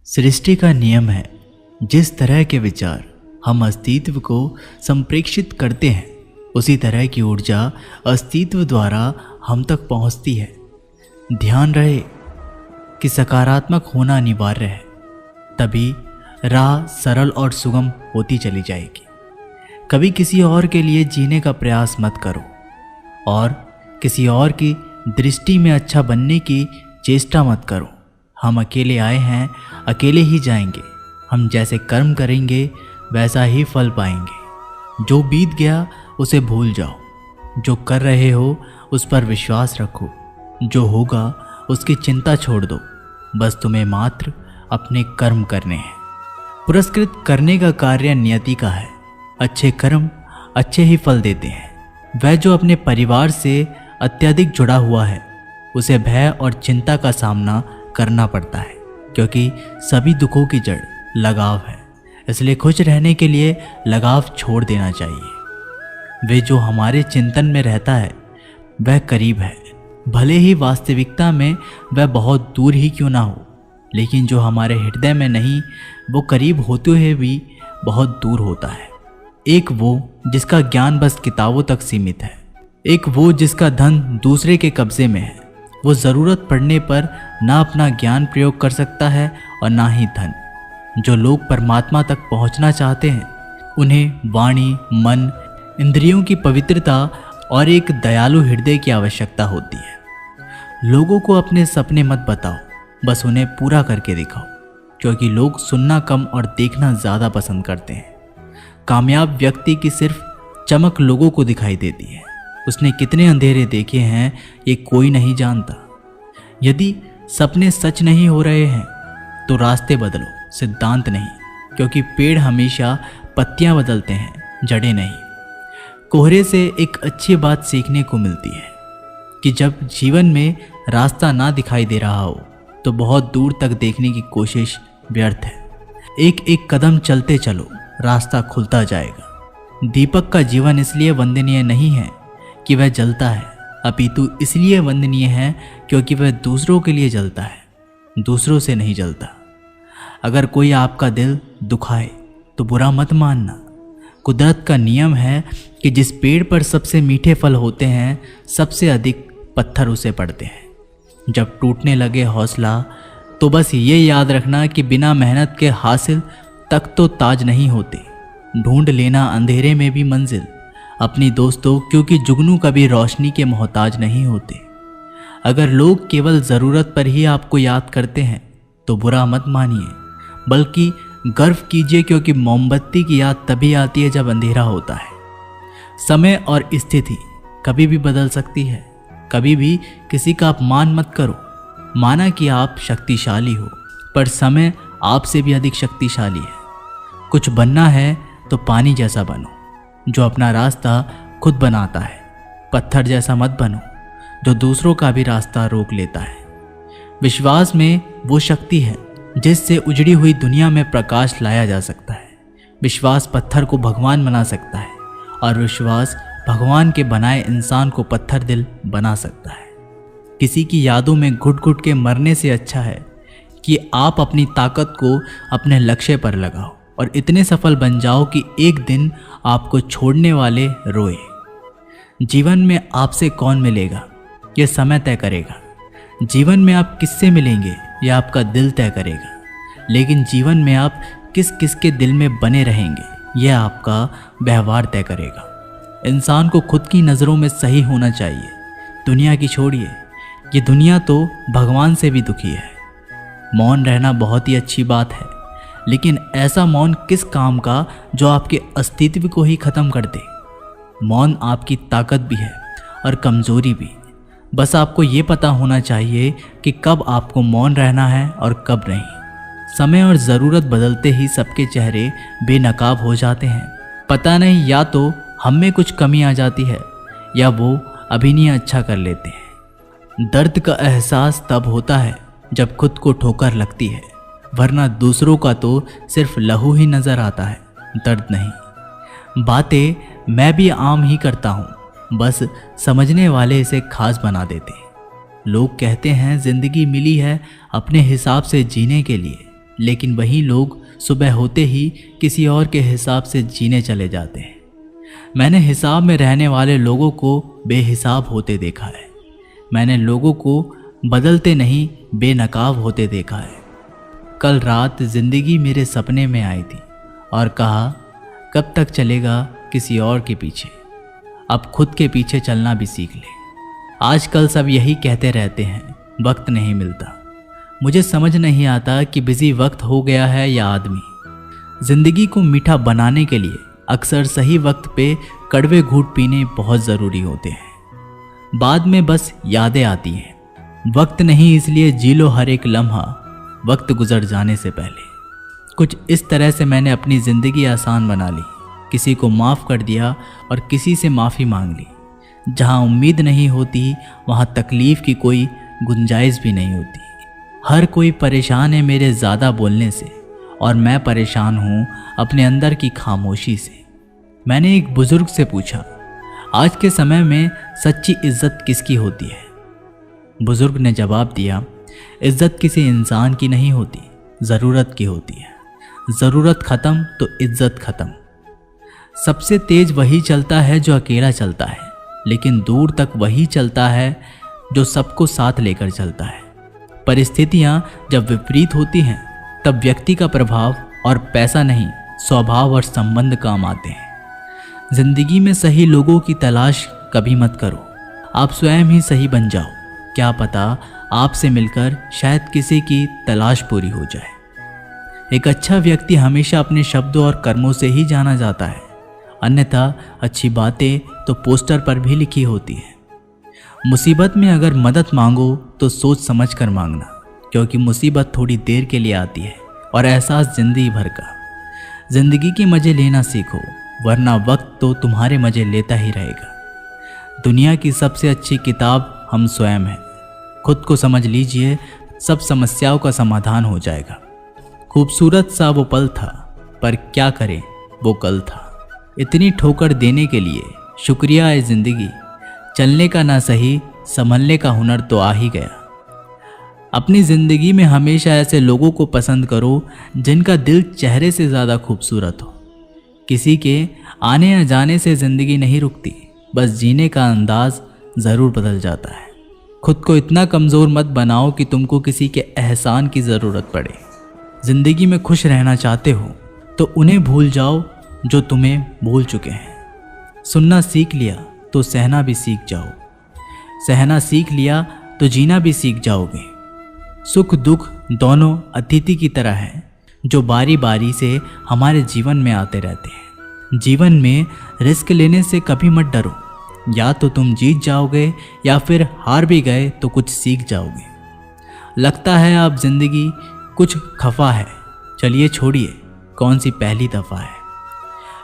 सृष्टि का नियम है, जिस तरह के विचार हम अस्तित्व को संप्रेषित करते हैं उसी तरह की ऊर्जा अस्तित्व द्वारा हम तक पहुंचती है। ध्यान रहे कि सकारात्मक होना अनिवार्य है, तभी राह सरल और सुगम होती चली जाएगी। कभी किसी और के लिए जीने का प्रयास मत करो और किसी और की दृष्टि में अच्छा बनने की चेष्टा मत करो। हम अकेले आए हैं, अकेले ही जाएंगे। हम जैसे कर्म करेंगे वैसा ही फल पाएंगे। जो बीत गया उसे भूल जाओ, जो कर रहे हो उस पर विश्वास रखो, जो होगा उसकी चिंता छोड़ दो। बस तुम्हें मात्र अपने कर्म करने हैं। पुरस्कृत करने का कार्य नियति का है। अच्छे कर्म अच्छे ही फल देते हैं। वह जो अपने परिवार से अत्यधिक जुड़ा हुआ है उसे भय और चिंता का सामना करना पड़ता है, क्योंकि सभी दुखों की जड़ लगाव है। इसलिए खुश रहने के लिए लगाव छोड़ देना चाहिए। वे जो हमारे चिंतन में रहता है वह करीब है, भले ही वास्तविकता में वह बहुत दूर ही क्यों ना हो। लेकिन जो हमारे हृदय में नहीं, वो करीब होते हुए भी बहुत दूर होता है। एक वो जिसका ज्ञान बस किताबों तक सीमित है, एक वो जिसका धन दूसरे के कब्जे में है। वो ज़रूरत पड़ने पर ना अपना ज्ञान प्रयोग कर सकता है और ना ही धन। जो लोग परमात्मा तक पहुंचना चाहते हैं उन्हें वाणी, मन, इंद्रियों की पवित्रता और एक दयालु हृदय की आवश्यकता होती है। लोगों को अपने सपने मत बताओ, बस उन्हें पूरा करके दिखाओ, क्योंकि लोग सुनना कम और देखना ज़्यादा पसंद करते हैं। कामयाब व्यक्ति की सिर्फ चमक लोगों को दिखाई देती है। उसने कितने अंधेरे देखे हैं ये कोई नहीं जानता। यदि सपने सच नहीं हो रहे हैं तो रास्ते बदलो, सिद्धांत नहीं, क्योंकि पेड़ हमेशा पत्तियां बदलते हैं, जड़ें नहीं। कोहरे से एक अच्छी बात सीखने को मिलती है कि जब जीवन में रास्ता ना दिखाई दे रहा हो तो बहुत दूर तक देखने की कोशिश व्यर्थ है। एक एक कदम चलते चलो, रास्ता खुलता जाएगा। दीपक का जीवन इसलिए वंदनीय नहीं है कि वह जलता है, अपितु इसलिए वंदनीय है क्योंकि वह दूसरों के लिए जलता है, दूसरों से नहीं जलता। अगर कोई आपका दिल दुखाए तो बुरा मत मानना। कुदरत का नियम है कि जिस पेड़ पर सबसे मीठे फल होते हैं सबसे अधिक पत्थर उसे पड़ते हैं। जब टूटने लगे हौसला तो बस ये याद रखना कि बिना मेहनत के हासिल तक तो ताज नहीं होते। ढूंढ लेना अंधेरे में भी मंजिल अपनी दोस्तों, क्योंकि जुगनू कभी रोशनी के मोहताज नहीं होते। अगर लोग केवल ज़रूरत पर ही आपको याद करते हैं तो बुरा मत मानिए, बल्कि गर्व कीजिए, क्योंकि मोमबत्ती की याद तभी आती है जब अंधेरा होता है। समय और स्थिति कभी भी बदल सकती है। कभी भी किसी का अपमान मत करो। माना कि आप शक्तिशाली हो, पर समय आपसे भी अधिक शक्तिशाली है। कुछ बनना है तो पानी जैसा बनो, जो अपना रास्ता खुद बनाता है। पत्थर जैसा मत बनो, जो दूसरों का भी रास्ता रोक लेता है। विश्वास में वो शक्ति है जिससे उजड़ी हुई दुनिया में प्रकाश लाया जा सकता है। विश्वास पत्थर को भगवान बना सकता है और विश्वास भगवान के बनाए इंसान को पत्थर दिल बना सकता है। किसी की यादों में घुट घुट के मरने से अच्छा है कि आप अपनी ताकत को अपने लक्ष्य पर लगाओ और इतने सफल बन जाओ कि एक दिन आपको छोड़ने वाले रोए। जीवन में आपसे कौन मिलेगा यह समय तय करेगा। जीवन में आप किससे मिलेंगे यह आपका दिल तय करेगा। लेकिन जीवन में आप किस किस के दिल में बने रहेंगे यह आपका व्यवहार तय करेगा। इंसान को खुद की नज़रों में सही होना चाहिए। दुनिया की छोड़िए, ये दुनिया तो भगवान से भी दुखी है। मौन रहना बहुत ही अच्छी बात है, लेकिन ऐसा मौन किस काम का जो आपके अस्तित्व को ही खत्म कर दे। मौन आपकी ताकत भी है और कमजोरी भी। बस आपको ये पता होना चाहिए कि कब आपको मौन रहना है और कब नहीं। समय और ज़रूरत बदलते ही सबके चेहरे बेनकाब हो जाते हैं। पता नहीं, या तो हम में कुछ कमी आ जाती है या वो अभिनय अच्छा कर लेते हैं। दर्द का एहसास तब होता है जब खुद को ठोकर लगती है, वरना दूसरों का तो सिर्फ लहू ही नज़र आता है, दर्द नहीं। बातें मैं भी आम ही करता हूँ, बस समझने वाले इसे खास बना देते हैं। लोग कहते हैं जिंदगी मिली है अपने हिसाब से जीने के लिए, लेकिन वही लोग सुबह होते ही किसी और के हिसाब से जीने चले जाते हैं। मैंने हिसाब में रहने वाले लोगों को बेहिसाब होते देखा है। मैंने लोगों को बदलते नहीं बेनकाब होते देखा है। कल रात जिंदगी मेरे सपने में आई थी और कहा, कब तक चलेगा किसी और के पीछे, अब खुद के पीछे चलना भी सीख ले। आजकल सब यही कहते रहते हैं, वक्त नहीं मिलता। मुझे समझ नहीं आता कि बिजी वक्त हो गया है या आदमी। जिंदगी को मीठा बनाने के लिए अक्सर सही वक्त पे कड़वे घूंट पीने बहुत ज़रूरी होते हैं। बाद में बस यादें आती हैं। वक्त नहीं, इसलिए जी लो हर एक लम्हा वक्त गुजर जाने से पहले। कुछ इस तरह से मैंने अपनी ज़िंदगी आसान बना ली। किसी को माफ़ कर दिया और किसी से माफ़ी मांग ली। जहाँ उम्मीद नहीं होती वहाँ तकलीफ़ की कोई गुंजाइश भी नहीं होती। हर कोई परेशान है मेरे ज़्यादा बोलने से और मैं परेशान हूँ अपने अंदर की खामोशी से। मैंने एक बुज़ुर्ग से पूछा, आज के समय में सच्ची इज्जत किसकी होती है? बुज़ुर्ग ने जवाब दिया, इज्जत किसी इंसान की नहीं होती, ज़रूरत की होती है। ज़रूरत ख़त्म तो इज्जत ख़त्म। सबसे तेज वही चलता है जो अकेला चलता है, लेकिन दूर तक वही चलता है जो सबको साथ लेकर चलता है। परिस्थितियाँ जब विपरीत होती हैं तब व्यक्ति का प्रभाव और पैसा नहीं, स्वभाव और संबंध काम आते हैं। जिंदगी में सही लोगों की तलाश कभी मत करो, आप स्वयं ही सही बन जाओ। क्या पता आपसे मिलकर शायद किसी की तलाश पूरी हो जाए। एक अच्छा व्यक्ति हमेशा अपने शब्दों और कर्मों से ही जाना जाता है, अन्यथा अच्छी बातें तो पोस्टर पर भी लिखी होती है। मुसीबत में अगर मदद मांगो तो सोच समझ कर मांगना, क्योंकि मुसीबत थोड़ी देर के लिए आती है और एहसास जिंदगी भर का। जिंदगी के मज़े लेना सीखो, वरना वक्त तो तुम्हारे मज़े लेता ही रहेगा। दुनिया की सबसे अच्छी किताब हम स्वयं हैं। खुद को समझ लीजिए, सब समस्याओं का समाधान हो जाएगा। खूबसूरत सा वो पल था, पर क्या करें वो कल था। इतनी ठोकर देने के लिए शुक्रिया है ज़िंदगी। चलने का ना सही, संभलने का हुनर तो आ ही गया। अपनी ज़िंदगी में हमेशा ऐसे लोगों को पसंद करो जिनका दिल चेहरे से ज़्यादा खूबसूरत हो। किसी के आने या जाने से ज़िंदगी नहीं रुकती, बस जीने का अंदाज ज़रूर बदल जाता है। खुद को इतना कमज़ोर मत बनाओ कि तुमको किसी के एहसान की ज़रूरत पड़े। ज़िंदगी में खुश रहना चाहते हो तो उन्हें भूल जाओ जो तुम्हें भूल चुके हैं। सुनना सीख लिया तो सहना भी सीख जाओ। सहना सीख लिया तो जीना भी सीख जाओगे। सुख दुख दोनों अतिथि की तरह हैं, जो बारी बारी से हमारे जीवन में आते रहते हैं। जीवन में रिस्क लेने से कभी मत डरो। या तो तुम जीत जाओगे या फिर हार भी गए तो कुछ सीख जाओगे। लगता है अब जिंदगी कुछ खफा है, चलिए छोड़िए, कौन सी पहली दफ़ा है।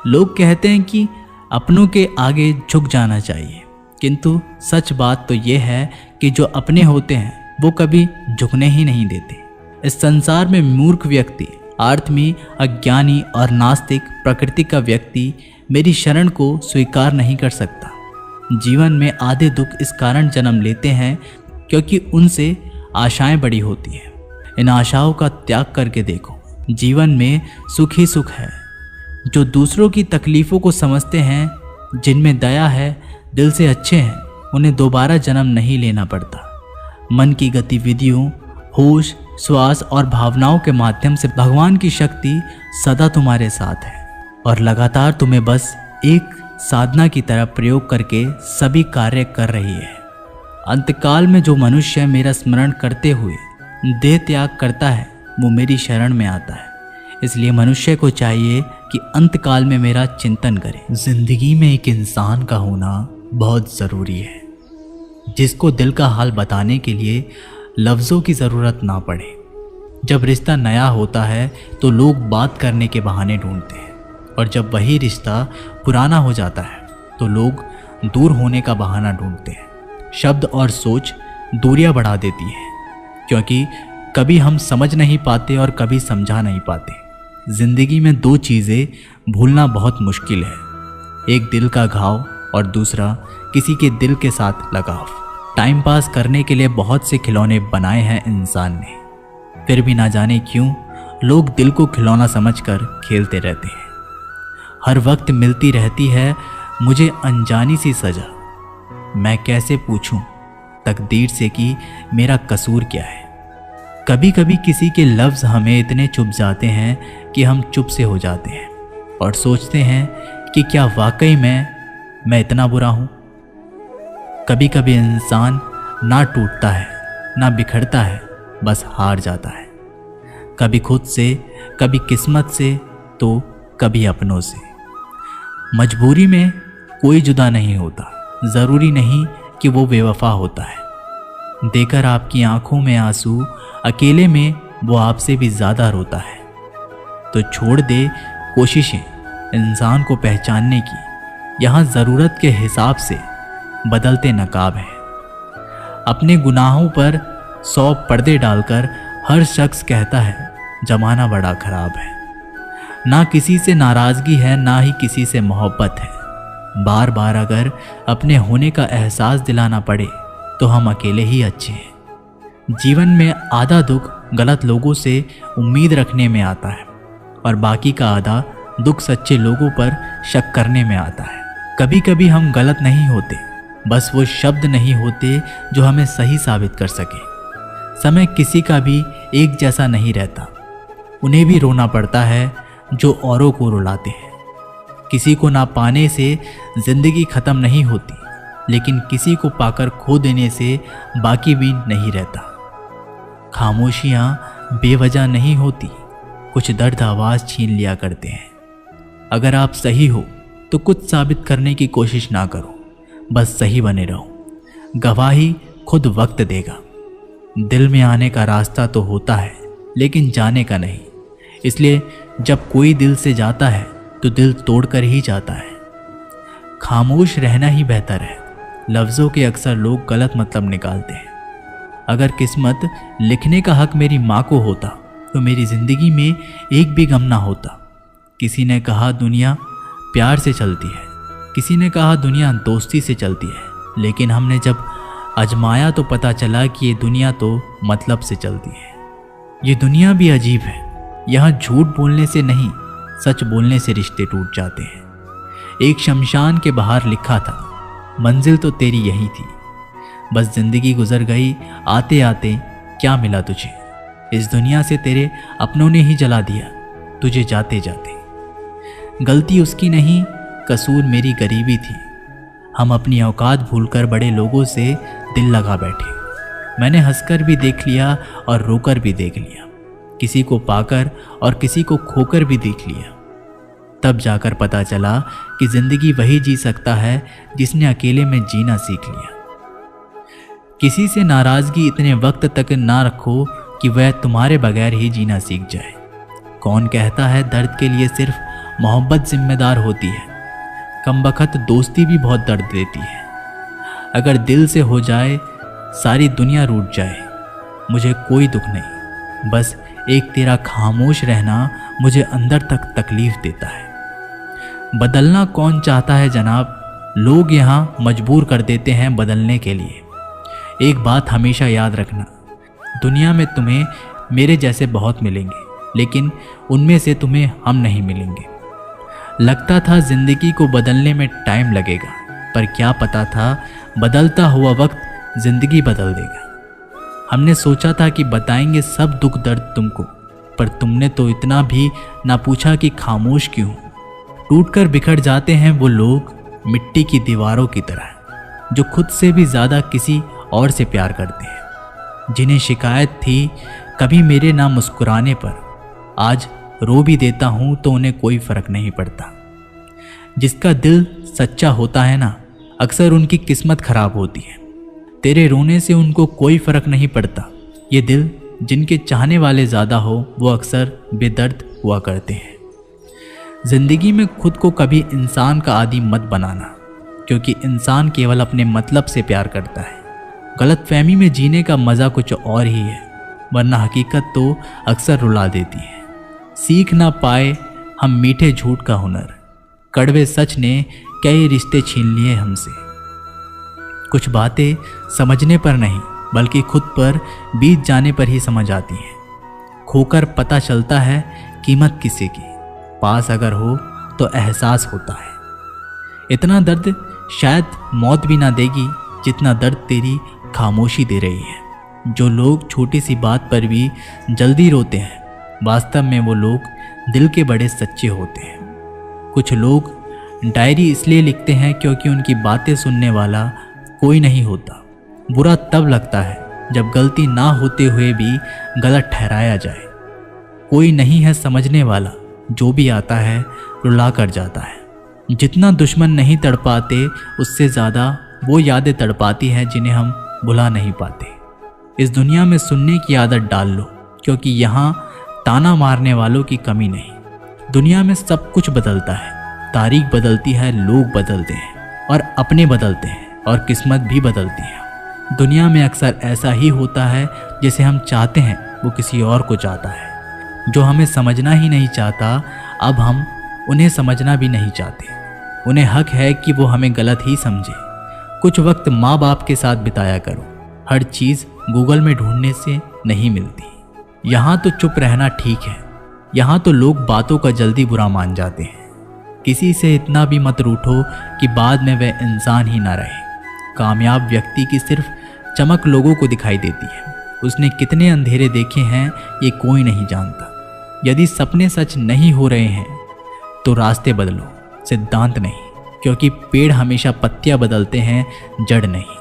लोग कहते हैं कि अपनों के आगे झुक जाना चाहिए, किंतु सच बात तो ये है कि जो अपने होते हैं वो कभी झुकने ही नहीं देते। इस संसार में मूर्ख व्यक्ति, आत्मी, अज्ञानी और नास्तिक प्रकृति का व्यक्ति मेरी शरण को स्वीकार नहीं कर सकता। जीवन में आधे दुख इस कारण जन्म लेते हैं क्योंकि उनसे आशाएं बड़ी होती हैं। इन आशाओं का त्याग करके देखो, जीवन में सुख ही सुख है। जो दूसरों की तकलीफ़ों को समझते हैं, जिनमें दया है, दिल से अच्छे हैं, उन्हें दोबारा जन्म नहीं लेना पड़ता। मन की गतिविधियों, होश, श्वास और भावनाओं के माध्यम से भगवान की शक्ति सदा तुम्हारे साथ है और लगातार तुम्हें बस एक साधना की तरह प्रयोग करके सभी कार्य कर रही है। अंतकाल में जो मनुष्य मेरा स्मरण करते हुए देह त्याग करता है, वो मेरी शरण में आता है। इसलिए मनुष्य को चाहिए कि अंतकाल में मेरा चिंतन करे। जिंदगी में एक इंसान का होना बहुत ज़रूरी है, जिसको दिल का हाल बताने के लिए लफ्ज़ों की ज़रूरत ना पड़े। जब रिश्ता नया होता है तो लोग बात करने के बहाने ढूंढते हैं, और जब वही रिश्ता पुराना हो जाता है तो लोग दूर होने का बहाना ढूंढते हैं। शब्द और सोच दूरियां बढ़ा देती है, क्योंकि कभी हम समझ नहीं पाते और कभी समझा नहीं पाते। जिंदगी में दो चीज़ें भूलना बहुत मुश्किल है, एक दिल का घाव और दूसरा किसी के दिल के साथ लगाव। टाइम पास करने के लिए बहुत से खिलौने बनाए हैं इंसान ने, फिर भी ना जाने क्यों लोग दिल को खिलौना समझकर खेलते रहते हैं। हर वक्त मिलती रहती है मुझे अनजानी सी सजा। मैं कैसे पूछूं तकदीर से कि मेरा कसूर क्या है। कभी कभी किसी के लफ्ज़ हमें इतने चुभ जाते हैं कि हम चुप से हो जाते हैं और सोचते हैं कि क्या वाकई मैं इतना बुरा हूँ। कभी कभी इंसान ना टूटता है ना बिखरता है, बस हार जाता है। कभी खुद से, कभी किस्मत से, तो कभी अपनों से। मजबूरी में कोई जुदा नहीं होता, ज़रूरी नहीं कि वो बेवफा होता है। देकर आपकी आंखों में आंसू, अकेले में वो आपसे भी ज़्यादा रोता है। तो छोड़ दे कोशिशें इंसान को पहचानने की, यहाँ ज़रूरत के हिसाब से बदलते नकाब हैं। अपने गुनाहों पर 100 पर्दे डालकर हर शख्स कहता है जमाना बड़ा खराब है। ना किसी से नाराज़गी है, ना ही किसी से मोहब्बत है। बार बार अगर अपने होने का एहसास दिलाना पड़े तो हम अकेले ही अच्छे हैं। जीवन में आधा दुख गलत लोगों से उम्मीद रखने में आता है और बाकी का आधा दुख सच्चे लोगों पर शक करने में आता है। कभी कभी हम गलत नहीं होते, बस वो शब्द नहीं होते जो हमें सही साबित कर सके। समय किसी का भी एक जैसा नहीं रहता, उन्हें भी रोना पड़ता है जो औरों को रुलाते हैं। किसी को ना पाने से जिंदगी खत्म नहीं होती, लेकिन किसी को पाकर खो देने से बाकी भी नहीं रहता। खामोशियाँ बेवजह नहीं होती, कुछ दर्द आवाज़ छीन लिया करते हैं। अगर आप सही हो तो कुछ साबित करने की कोशिश ना करो, बस सही बने रहो। गवाही खुद वक्त देगा। दिल में आने का रास्ता तो होता है, लेकिन जाने का नहीं। इसलिए जब कोई दिल से जाता है तो दिल तोड़कर ही जाता है। खामोश रहना ही बेहतर है। लफ्ज़ों के अक्सर लोग गलत मतलब निकालते हैं। अगर किस्मत लिखने का हक मेरी माँ को होता तो मेरी ज़िंदगी में एक भी गम ना होता। किसी ने कहा दुनिया प्यार से चलती है, किसी ने कहा दुनिया दोस्ती से चलती है, लेकिन हमने जब आजमाया तो पता चला कि ये दुनिया तो मतलब से चलती है। ये दुनिया भी अजीब है, यहाँ झूठ बोलने से नहीं, सच बोलने से रिश्ते टूट जाते हैं। एक शमशान के बाहर लिखा था, मंजिल तो तेरी यही थी, बस जिंदगी गुजर गई आते आते, क्या मिला तुझे। इस दुनिया से तेरे अपनों ने ही जला दिया तुझे जाते जाते। गलती उसकी नहीं, कसूर मेरी गरीबी थी। हम अपनी औकात भूलकर बड़े लोगों से दिल लगा बैठे। मैंने हंसकर भी देख लिया और रोकर भी देख लिया, किसी को पाकर और किसी को खोकर भी देख लिया। तब जाकर पता चला कि जिंदगी वही जी सकता है जिसने अकेले में जीना सीख लिया। किसी से नाराजगी इतने वक्त तक ना रखो कि वह तुम्हारे बगैर ही जीना सीख जाए। कौन कहता है दर्द के लिए सिर्फ मोहब्बत जिम्मेदार होती है। कमबख्त दोस्ती भी बहुत दर्द देती है। अगर दिल से हो जाए सारी दुनिया रूठ जाए, मुझे कोई दुख नहीं, बस एक तेरा खामोश रहना मुझे अंदर तक तकलीफ देता है। बदलना कौन चाहता है जनाब, लोग यहाँ मजबूर कर देते हैं बदलने के लिए। एक बात हमेशा याद रखना, दुनिया में तुम्हें मेरे जैसे बहुत मिलेंगे, लेकिन उनमें से तुम्हें हम नहीं मिलेंगे। लगता था जिंदगी को बदलने में टाइम लगेगा, पर क्या पता था बदलता हुआ वक्त जिंदगी बदल देगा। हमने सोचा था कि बताएंगे सब दुख दर्द तुमको, पर तुमने तो इतना भी ना पूछा कि खामोश क्यों। टूटकर बिखर जाते हैं वो लोग मिट्टी की दीवारों की तरह, जो खुद से भी ज़्यादा किसी और से प्यार करते हैं। जिन्हें शिकायत थी कभी मेरे ना मुस्कुराने पर, आज रो भी देता हूँ तो उन्हें कोई फ़र्क नहीं पड़ता। जिसका दिल सच्चा होता है ना, अक्सर उनकी किस्मत खराब होती है। तेरे रोने से उनको कोई फ़र्क नहीं पड़ता। ये दिल जिनके चाहने वाले ज़्यादा हो वो अक्सर बेदर्द हुआ करते हैं। ज़िंदगी में खुद को कभी इंसान का आदी मत बनाना, क्योंकि इंसान केवल अपने मतलब से प्यार करता है। गलतफहमी में जीने का मज़ा कुछ और ही है, वरना हकीकत तो अक्सर रुला देती है। सीख ना पाए हम मीठे झूठ का हुनर, कड़वे सच ने कई रिश्ते छीन लिए हमसे। कुछ बातें समझने पर नहीं, बल्कि खुद पर बीत जाने पर ही समझ आती हैं। खोकर पता चलता है कीमत किसी की, पास अगर हो तो एहसास होता है। इतना दर्द शायद मौत भी ना देगी जितना दर्द तेरी खामोशी दे रही है। जो लोग छोटी सी बात पर भी जल्दी रोते हैं, वास्तव में वो लोग दिल के बड़े सच्चे होते हैं। कुछ लोग डायरी इसलिए लिखते हैं क्योंकि उनकी बातें सुनने वाला कोई नहीं होता। बुरा तब लगता है जब गलती ना होते हुए भी गलत ठहराया जाए। कोई नहीं है समझने वाला, जो भी आता है रुला कर जाता है। जितना दुश्मन नहीं तड़पाते, उससे ज़्यादा वो यादें तड़पाती हैं जिन्हें हम भुला नहीं पाते। इस दुनिया में सुनने की आदत डाल लो, क्योंकि यहाँ ताना मारने वालों की कमी नहीं। दुनिया में सब कुछ बदलता है, तारीख बदलती है, लोग बदलते हैं और अपने बदलते हैं और किस्मत भी बदलती है। दुनिया में अक्सर ऐसा ही होता है, जिसे हम चाहते हैं वो किसी और को चाहता है। जो हमें समझना ही नहीं चाहता, अब हम उन्हें समझना भी नहीं चाहते। उन्हें हक है कि वो हमें गलत ही समझे। कुछ वक्त माँ बाप के साथ बिताया करो। हर चीज़ गूगल में ढूंढने से नहीं मिलती। यहाँ तो चुप रहना ठीक है। यहाँ तो लोग बातों का जल्दी बुरा मान जाते हैं। किसी से इतना भी मत रूठो कि बाद में वह इंसान ही ना रहे। कामयाब व्यक्ति की सिर्फ चमक लोगों को दिखाई देती है। उसने कितने अंधेरे देखे हैं ये कोई नहीं जानता। यदि सपने सच नहीं हो रहे हैं तो रास्ते बदलो, सिद्धांत नहीं, क्योंकि पेड़ हमेशा पत्तियां बदलते हैं, जड़ नहीं।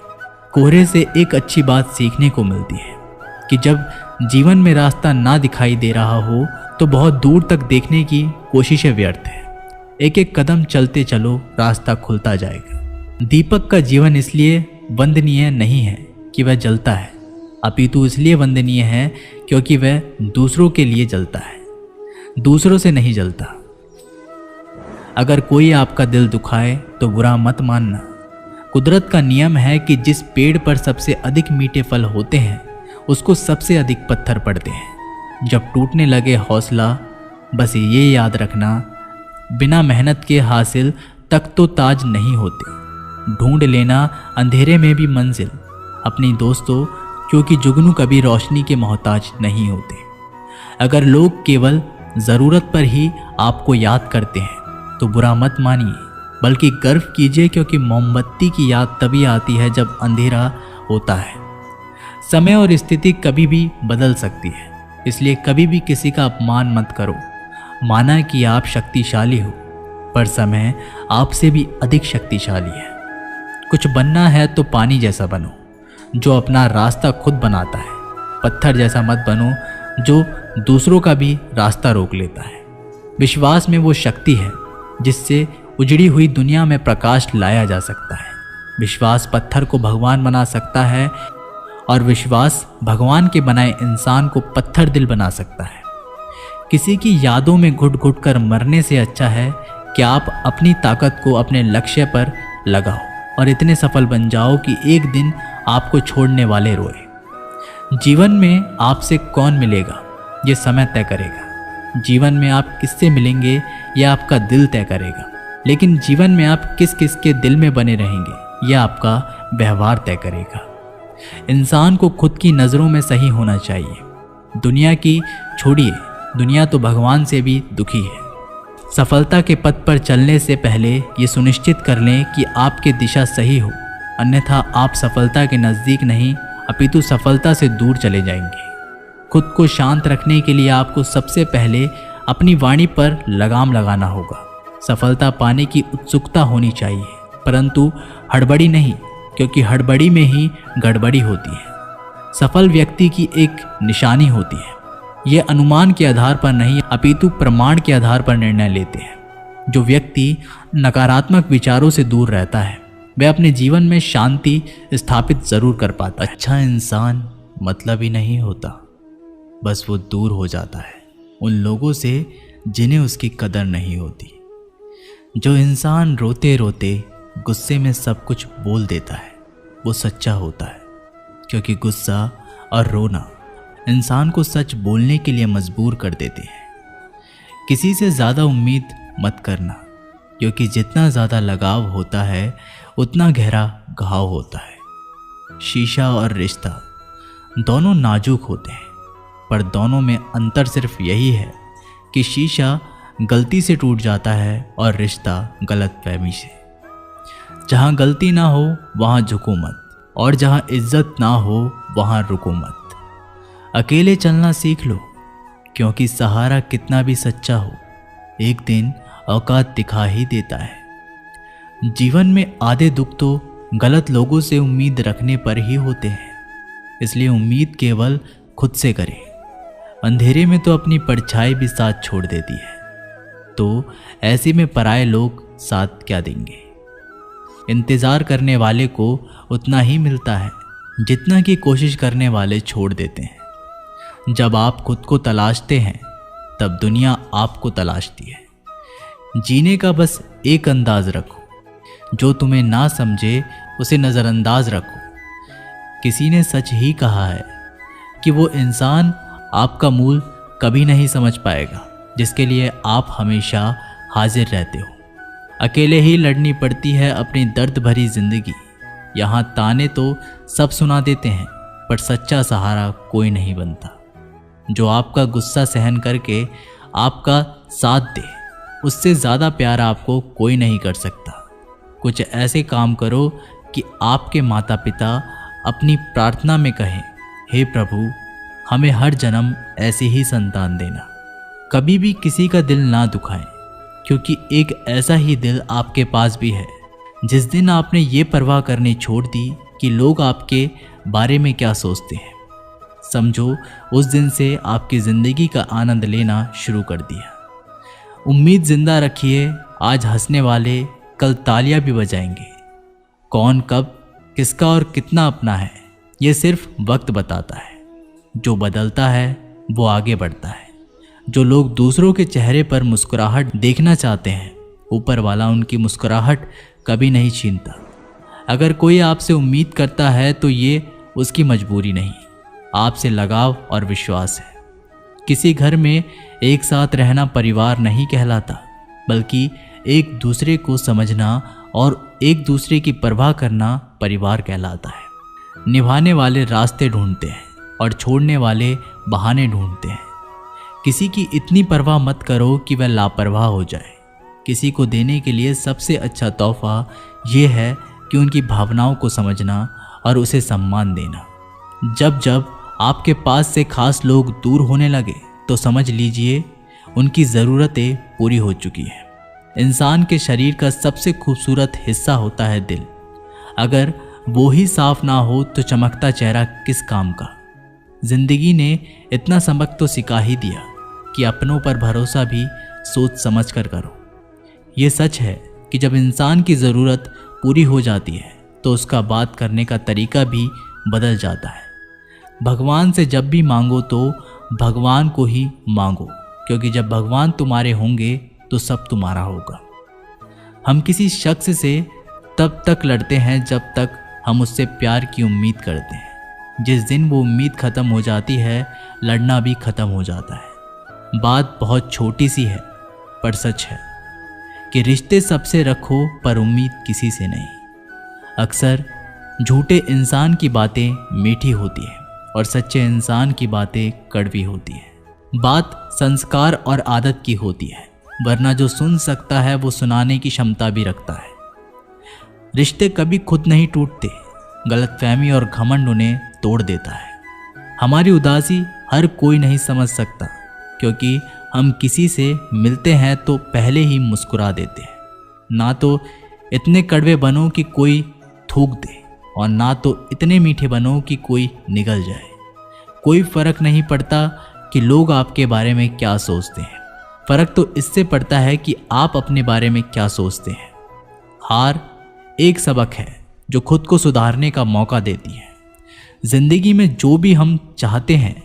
कोहरे से एक अच्छी बात सीखने को मिलती है कि जब जीवन में रास्ता ना दिखाई दे रहा हो तो बहुत दूर तक देखने की कोशिशें व्यर्थ है। एक एक कदम चलते चलो, रास्ता खुलता जाएगा। दीपक का जीवन इसलिए वंदनीय नहीं है कि वह जलता है, अपितु इसलिए वंदनीय है क्योंकि वह दूसरों के लिए जलता है, दूसरों से नहीं जलता। अगर कोई आपका दिल दुखाए तो बुरा मत मानना। कुदरत का नियम है कि जिस पेड़ पर सबसे अधिक मीठे फल होते हैं उसको सबसे अधिक पत्थर पड़ते हैं। जब टूटने लगे हौसला, बस ये याद रखना, बिना मेहनत के हासिल तक तो ताज नहीं होते। ढूंढ लेना अंधेरे में भी मंजिल अपनी दोस्तों, क्योंकि जुगनू कभी रोशनी के मोहताज नहीं होते। अगर लोग केवल ज़रूरत पर ही आपको याद करते हैं तो बुरा मत मानिए, बल्कि गर्व कीजिए, क्योंकि मोमबत्ती की याद तभी आती है जब अंधेरा होता है। समय और स्थिति कभी भी बदल सकती है, इसलिए कभी भी किसी का अपमान मत करो। माना कि आप शक्तिशाली हो, पर समय आपसे भी अधिक शक्तिशाली है। कुछ बनना है तो पानी जैसा बनो, जो अपना रास्ता खुद बनाता है। पत्थर जैसा मत बनो जो दूसरों का भी रास्ता रोक लेता है। विश्वास में वो शक्ति है जिससे उजड़ी हुई दुनिया में प्रकाश लाया जा सकता है। विश्वास पत्थर को भगवान बना सकता है और विश्वास भगवान के बनाए इंसान को पत्थर दिल बना सकता है। किसी की यादों में घुट घुट कर मरने से अच्छा है कि आप अपनी ताकत को अपने लक्ष्य पर लगाओ और इतने सफल बन जाओ कि एक दिन आपको छोड़ने वाले रोए। जीवन में आपसे कौन मिलेगा ये समय तय करेगा। जीवन में आप किससे मिलेंगे यह आपका दिल तय करेगा। लेकिन जीवन में आप किस किस के दिल में बने रहेंगे यह आपका व्यवहार तय करेगा। इंसान को खुद की नज़रों में सही होना चाहिए। दुनिया की छोड़िए, दुनिया तो भगवान से भी दुखी है। सफलता के पथ पर चलने से पहले ये सुनिश्चित कर लें कि आपकी दिशा सही हो, अन्यथा आप सफलता के नज़दीक नहीं अपितु सफलता से दूर चले जाएंगे। खुद को शांत रखने के लिए आपको सबसे पहले अपनी वाणी पर लगाम लगाना होगा। सफलता पाने की उत्सुकता होनी चाहिए, परंतु हड़बड़ी नहीं, क्योंकि हड़बड़ी में ही गड़बड़ी होती है। सफल व्यक्ति की एक निशानी होती है। ये अनुमान के आधार पर नहीं अपितु प्रमाण के आधार पर निर्णय लेते हैं। जो व्यक्ति नकारात्मक विचारों से दूर रहता है वह अपने जीवन में शांति स्थापित जरूर कर पाता है। अच्छा इंसान मतलब ही नहीं होता, बस वो दूर हो जाता है उन लोगों से जिन्हें उसकी कदर नहीं होती। जो इंसान रोते रोते गुस्से में सब कुछ बोल देता है वो सच्चा होता है, क्योंकि गुस्सा और रोना इंसान को सच बोलने के लिए मजबूर कर देते हैं। किसी से ज़्यादा उम्मीद मत करना, क्योंकि जितना ज़्यादा लगाव होता है उतना गहरा घाव होता है। शीशा और रिश्ता दोनों नाजुक होते हैं, पर दोनों में अंतर सिर्फ यही है कि शीशा गलती से टूट जाता है और रिश्ता गलतफहमी से। जहाँ गलती ना हो वहाँ झुको मत, और जहाँ इज्जत ना हो वहाँ रुको मत। अकेले चलना सीख लो, क्योंकि सहारा कितना भी सच्चा हो एक दिन औकात दिखा ही देता है। जीवन में आधे दुख तो गलत लोगों से उम्मीद रखने पर ही होते हैं, इसलिए उम्मीद केवल खुद से करें। अंधेरे में तो अपनी परछाई भी साथ छोड़ देती है, तो ऐसे में पराये लोग साथ क्या देंगे। इंतज़ार करने वाले को उतना ही मिलता है जितना कि कोशिश करने वाले छोड़ देते हैं। जब आप खुद को तलाशते हैं तब दुनिया आपको तलाशती है। जीने का बस एक अंदाज रखो, जो तुम्हें ना समझे उसे नज़रअंदाज रखो। किसी ने सच ही कहा है कि वो इंसान आपका मूल कभी नहीं समझ पाएगा जिसके लिए आप हमेशा हाजिर रहते हो। अकेले ही लड़नी पड़ती है अपनी दर्द भरी जिंदगी। यहाँ ताने तो सब सुना देते हैं, पर सच्चा सहारा कोई नहीं बनता। जो आपका गुस्सा सहन करके आपका साथ दे, उससे ज़्यादा प्यार आपको कोई नहीं कर सकता। कुछ ऐसे काम करो कि आपके माता पिता अपनी प्रार्थना में कहें, हे प्रभु हमें हर जन्म ऐसे ही संतान देना। कभी भी किसी का दिल ना दुखाएं, क्योंकि एक ऐसा ही दिल आपके पास भी है। जिस दिन आपने ये परवाह करनी छोड़ दी कि लोग आपके बारे में क्या सोचते हैं, समझो उस दिन से आपकी ज़िंदगी का आनंद लेना शुरू कर दिया। उम्मीद जिंदा रखिए, आज हंसने वाले कल तालियां भी बजाएंगे। कौन कब किसका और कितना अपना है, ये सिर्फ वक्त बताता है। जो बदलता है वो आगे बढ़ता है। जो लोग दूसरों के चेहरे पर मुस्कुराहट देखना चाहते हैं, ऊपर वाला उनकी मुस्कुराहट कभी नहीं छीनता। अगर कोई आपसे उम्मीद करता है तो ये उसकी मजबूरी नहीं, आपसे लगाव और विश्वास है। किसी घर में एक साथ रहना परिवार नहीं कहलाता, बल्कि एक दूसरे को समझना और एक दूसरे की परवाह करना परिवार कहलाता है। निभाने वाले रास्ते ढूंढते हैं और छोड़ने वाले बहाने ढूंढते हैं। किसी की इतनी परवाह मत करो कि वह लापरवाह हो जाए। किसी को देने के लिए सबसे अच्छा तोहफा ये है कि उनकी भावनाओं को समझना और उसे सम्मान देना। जब जब आपके पास से खास लोग दूर होने लगे तो समझ लीजिए उनकी ज़रूरतें पूरी हो चुकी हैं। इंसान के शरीर का सबसे खूबसूरत हिस्सा होता है दिल। अगर वो ही साफ ना हो तो चमकता चेहरा किस काम का। जिंदगी ने इतना सबक तो सिखा ही दिया कि अपनों पर भरोसा भी सोच समझ कर करो। ये सच है कि जब इंसान की ज़रूरत पूरी हो जाती है तो उसका बात करने का तरीका भी बदल जाता है। भगवान से जब भी मांगो तो भगवान को ही मांगो, क्योंकि जब भगवान तुम्हारे होंगे तो सब तुम्हारा होगा। हम किसी शख्स से तब तक लड़ते हैं जब तक हम उससे प्यार की उम्मीद करते हैं। जिस दिन वो उम्मीद ख़त्म हो जाती है, लड़ना भी ख़त्म हो जाता है। बात बहुत छोटी सी है पर सच है कि रिश्ते सबसे रखो पर उम्मीद किसी से नहीं। अक्सर झूठे इंसान की बातें मीठी होती है और सच्चे इंसान की बातें कड़वी होती है। बात संस्कार और आदत की होती है, वरना जो सुन सकता है वो सुनाने की क्षमता भी रखता है। रिश्ते कभी खुद नहीं टूटते, गलतफहमी और घमंड उन्हें तोड़ देता है। हमारी उदासी हर कोई नहीं समझ सकता, क्योंकि हम किसी से मिलते हैं तो पहले ही मुस्कुरा देते हैं। ना तो इतने कड़वे बनो कि कोई थूक दे, और ना तो इतने मीठे बनो कि कोई निगल जाए। कोई फर्क नहीं पड़ता कि लोग आपके बारे में क्या सोचते हैं, फर्क तो इससे पड़ता है कि आप अपने बारे में क्या सोचते हैं। हार एक सबक है जो खुद को सुधारने का मौका देती है। जिंदगी में जो भी हम चाहते हैं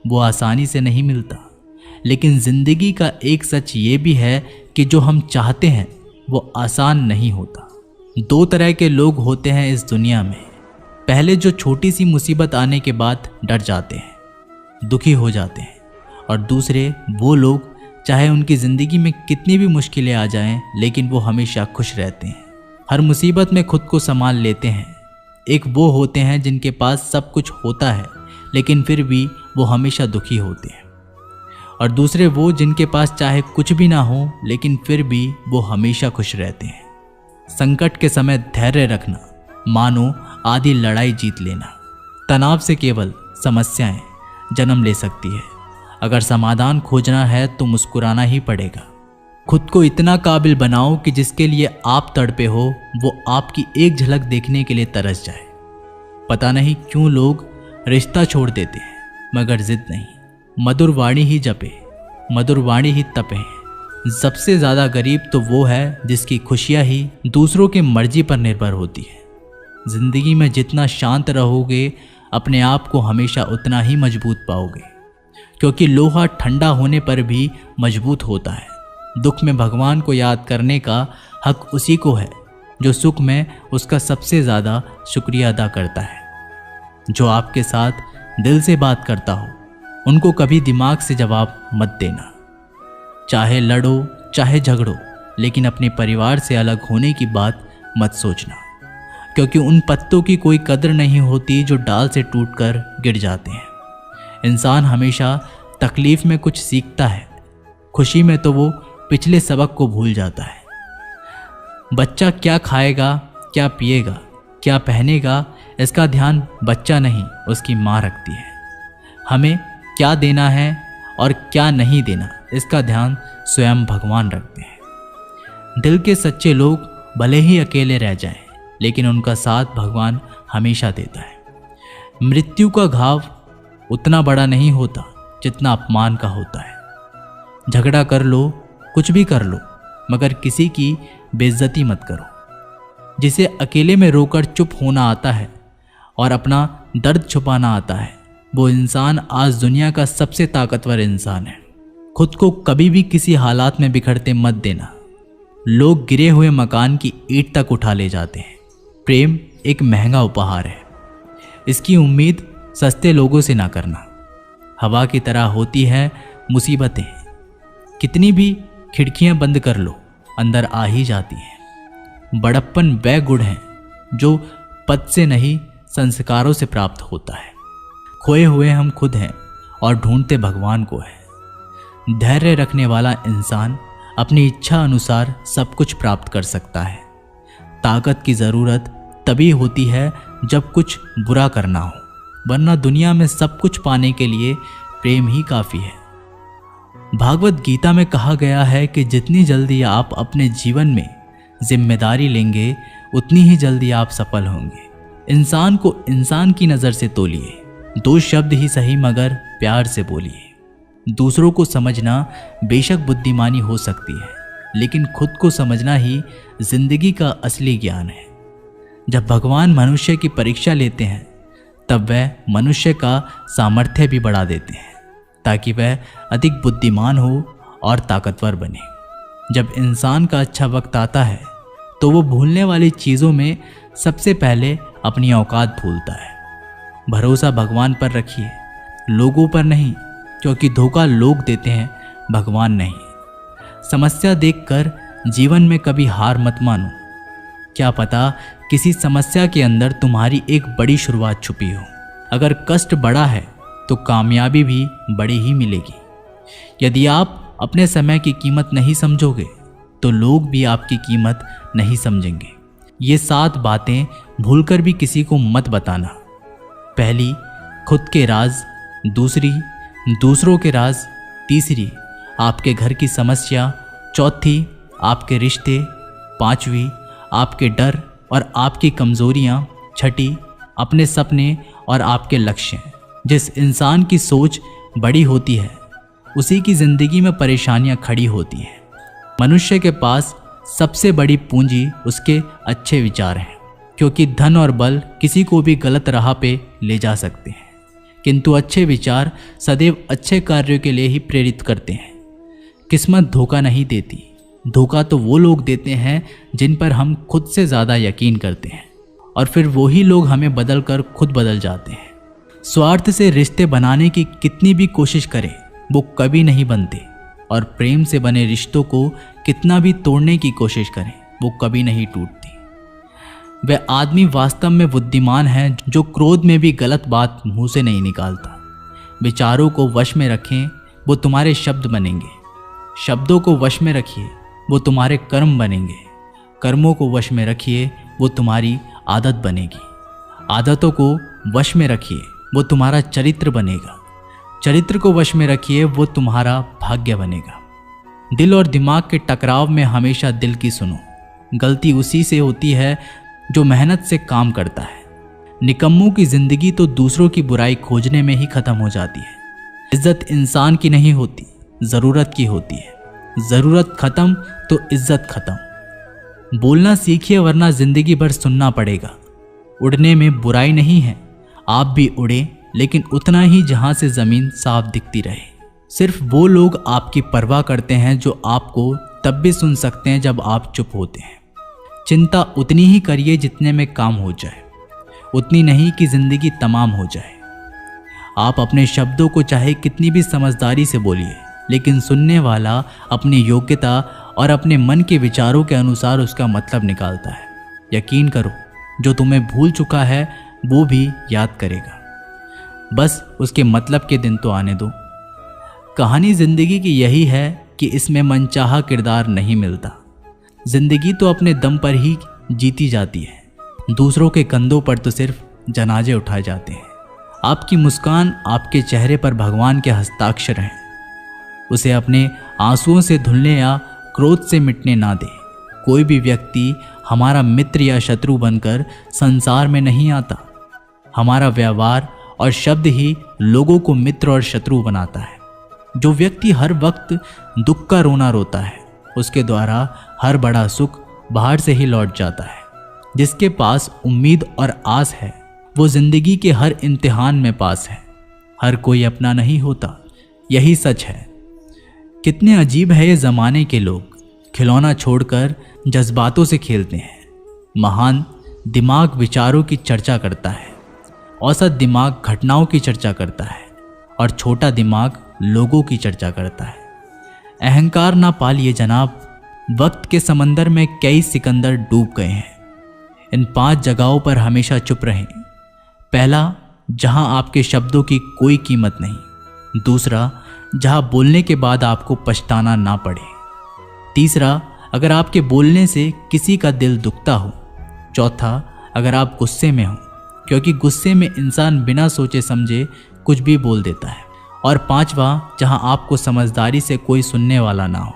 वो आसानी से नहीं मिलता, लेकिन जिंदगी का एक सच ये भी है कि जो हम चाहते हैं वो आसान नहीं होता। दो तरह के लोग होते हैं इस दुनिया में। पहले जो छोटी सी मुसीबत आने के बाद डर जाते हैं, दुखी हो जाते हैं, और दूसरे वो लोग चाहे उनकी ज़िंदगी में कितनी भी मुश्किलें आ जाएं, लेकिन वो हमेशा खुश रहते हैं, हर मुसीबत में खुद को संभाल लेते हैं। एक वो होते हैं जिनके पास सब कुछ होता है लेकिन फिर भी वो हमेशा दुखी होते हैं, और दूसरे वो जिनके पास चाहे कुछ भी ना हो लेकिन फिर भी वो हमेशा खुश रहते हैं। संकट के समय धैर्य रखना मानो आधी लड़ाई जीत लेना। तनाव से केवल समस्याएं जन्म ले सकती है। अगर समाधान खोजना है तो मुस्कुराना ही पड़ेगा। खुद को इतना काबिल बनाओ कि जिसके लिए आप तड़पे हो वो आपकी एक झलक देखने के लिए तरस जाए। पता नहीं क्यों लोग रिश्ता छोड़ देते हैं मगर जिद नहीं। मधुर वाणी ही जपे, मधुर वाणी ही तपे। सबसे ज़्यादा गरीब तो वो है जिसकी खुशियाँ ही दूसरों की मर्जी पर निर्भर होती है। जिंदगी में जितना शांत रहोगे अपने आप को हमेशा उतना ही मजबूत पाओगे, क्योंकि लोहा ठंडा होने पर भी मजबूत होता है। दुख में भगवान को याद करने का हक उसी को है जो सुख में उसका सबसे ज़्यादा शुक्रिया अदा करता है। जो आपके साथ दिल से बात करता हो उनको कभी दिमाग से जवाब मत देना। चाहे लड़ो चाहे झगड़ो, लेकिन अपने परिवार से अलग होने की बात मत सोचना, क्योंकि उन पत्तों की कोई कदर नहीं होती जो डाल से टूटकर गिर जाते हैं। इंसान हमेशा तकलीफ में कुछ सीखता है, खुशी में तो वो पिछले सबक को भूल जाता है। बच्चा क्या खाएगा, क्या पिएगा, क्या पहनेगा, इसका ध्यान बच्चा नहीं उसकी माँ रखती है। हमें क्या देना है और क्या नहीं देना, इसका ध्यान स्वयं भगवान रखते हैं। दिल के सच्चे लोग भले ही अकेले रह जाएं, लेकिन उनका साथ भगवान हमेशा देता है। मृत्यु का घाव उतना बड़ा नहीं होता जितना अपमान का होता है। झगड़ा कर लो, कुछ भी कर लो, मगर किसी की बेइज्जती मत करो। जिसे अकेले में रोकर चुप होना आता है और अपना दर्द छुपाना आता है, वो इंसान आज दुनिया का सबसे ताकतवर इंसान है। खुद को कभी भी किसी हालात में बिखरते मत देना। लोग गिरे हुए मकान की ईंट तक उठा ले जाते हैं। प्रेम एक महंगा उपहार है, इसकी उम्मीद सस्ते लोगों से ना करना। हवा की तरह होती है मुसीबतें, कितनी भी खिड़कियां बंद कर लो अंदर आ ही जाती हैं। बड़प्पन वह गुण है जो पद से नहीं संस्कारों से प्राप्त होता है। खोए हुए हम खुद हैं और ढूंढते भगवान को है। धैर्य रखने वाला इंसान अपनी इच्छा अनुसार सब कुछ प्राप्त कर सकता है। ताकत की ज़रूरत तभी होती है जब कुछ बुरा करना हो, वरना दुनिया में सब कुछ पाने के लिए प्रेम ही काफ़ी है। भागवत गीता में कहा गया है कि जितनी जल्दी आप अपने जीवन में जिम्मेदारी लेंगे उतनी ही जल्दी आप सफल होंगे। इंसान को इंसान की नज़र से तोलिए, 2 शब्द ही सही मगर प्यार से बोलिए। दूसरों को समझना बेशक बुद्धिमानी हो सकती है, लेकिन खुद को समझना ही जिंदगी का असली ज्ञान है। जब भगवान मनुष्य की परीक्षा लेते हैं तब वह मनुष्य का सामर्थ्य भी बढ़ा देते हैं ताकि वह अधिक बुद्धिमान हो और ताकतवर बने। जब इंसान का अच्छा वक्त आता है तो वो भूलने वाली चीज़ों में सबसे पहले अपनी औकात भूलता है। भरोसा भगवान पर रखिए, लोगों पर नहीं, क्योंकि धोखा लोग देते हैं, भगवान नहीं। समस्या देखकर जीवन में कभी हार मत मानो। क्या पता किसी समस्या के अंदर तुम्हारी एक बड़ी शुरुआत छुपी हो। अगर कष्ट बड़ा है तो कामयाबी भी बड़ी ही मिलेगी। यदि आप अपने समय की कीमत नहीं समझोगे तो लोग भी आपकी कीमत नहीं समझेंगे। ये 7 बातें भूलकर भी किसी को मत बताना। पहली, खुद के राज। दूसरी, दूसरों के राज। तीसरी, आपके घर की समस्या। चौथी, आपके रिश्ते। 5वीं, आपके डर और आपकी कमजोरियाँ। 6ठी, अपने सपने और आपके लक्ष्य। जिस इंसान की सोच बड़ी होती है उसी की जिंदगी में परेशानियां खड़ी होती हैं। मनुष्य के पास सबसे बड़ी पूंजी उसके अच्छे विचार हैं, क्योंकि धन और बल किसी को भी गलत राह पे ले जा सकते हैं, किंतु अच्छे विचार सदैव अच्छे कार्यों के लिए ही प्रेरित करते हैं। किस्मत धोखा नहीं देती, धोखा तो वो लोग देते हैं जिन पर हम खुद से ज़्यादा यकीन करते हैं, और फिर वही लोग हमें बदल कर खुद बदल जाते हैं। स्वार्थ से रिश्ते बनाने की कितनी भी कोशिश करें वो कभी नहीं बनते, और प्रेम से बने रिश्तों को कितना भी तोड़ने की कोशिश करें वो कभी नहीं टूटती। वह आदमी वास्तव में बुद्धिमान है जो क्रोध में भी गलत बात मुंह से नहीं निकालता। विचारों को वश में रखें, वो तुम्हारे शब्द बनेंगे। शब्दों को वश में रखिए, वो तुम्हारे कर्म बनेंगे। कर्मों को वश में रखिए, वो तुम्हारी आदत बनेगी। आदतों को वश में रखिए, वो तुम्हारा चरित्र बनेगा। चरित्र को वश में रखिए, वो तुम्हारा भाग्य बनेगा। दिल और दिमाग के टकराव में हमेशा दिल की सुनो। गलती उसी से होती है जो मेहनत से काम करता है। निकम्मों की जिंदगी तो दूसरों की बुराई खोजने में ही खत्म हो जाती है। इज्जत इंसान की नहीं होती, ज़रूरत की होती है। ज़रूरत खत्म तो इज्जत खत्म। बोलना सीखिए, वरना जिंदगी भर सुनना पड़ेगा। उड़ने में बुराई नहीं है, आप भी उड़े, लेकिन उतना ही जहां से ज़मीन साफ दिखती रहे। सिर्फ वो लोग आपकी परवाह करते हैं जो आपको तब भी सुन सकते हैं जब आप चुप होते हैं। चिंता उतनी ही करिए जितने में काम हो जाए, उतनी नहीं कि जिंदगी तमाम हो जाए। आप अपने शब्दों को चाहे कितनी भी समझदारी से बोलिए, लेकिन सुनने वाला अपनी योग्यता और अपने मन के विचारों के अनुसार उसका मतलब निकालता है। यकीन करो, जो तुम्हें भूल चुका है वो भी याद करेगा। बस उसके मतलब के दिन तो आने दो। कहानी जिंदगी की यही है कि इसमें मनचाहा किरदार नहीं मिलता। जिंदगी तो अपने दम पर ही जीती जाती है। दूसरों के कंधों पर तो सिर्फ जनाजे उठाए जाते हैं। आपकी मुस्कान आपके चेहरे पर भगवान के हस्ताक्षर हैं। उसे अपने आंसुओं से धुलने या क्रोध से मिटने ना दे। कोई भी व्यक्ति हमारा मित्र या शत्रु बनकर संसार में नहीं आता। हमारा व्यवहार और शब्द ही लोगों को मित्र और शत्रु बनाता है। जो व्यक्ति हर वक्त दुख का रोना रोता है, उसके द्वारा हर बड़ा सुख बाहर से ही लौट जाता है। जिसके पास उम्मीद और आस है, वो जिंदगी के हर इम्तिहान में पास है। हर कोई अपना नहीं होता, यही सच है। कितने अजीब है ये ज़माने के लोग, खिलौना छोड़कर जज्बातों से खेलते हैं। महान दिमाग विचारों की चर्चा करता है, औसत दिमाग घटनाओं की चर्चा करता है, और छोटा दिमाग लोगों की चर्चा करता है। अहंकार ना पालिए जनाब, वक्त के समंदर में कई सिकंदर डूब गए हैं। इन 5 जगहों पर हमेशा चुप रहें। पहला, जहां आपके शब्दों की कोई कीमत नहीं। दूसरा, जहां बोलने के बाद आपको पछताना ना पड़े। तीसरा, अगर आपके बोलने से किसी का दिल दुखता हो। चौथा, अगर आप गुस्से में हो, क्योंकि गुस्से में इंसान बिना सोचे समझे कुछ भी बोल देता है। और पांचवा, जहां आपको समझदारी से कोई सुनने वाला ना हो।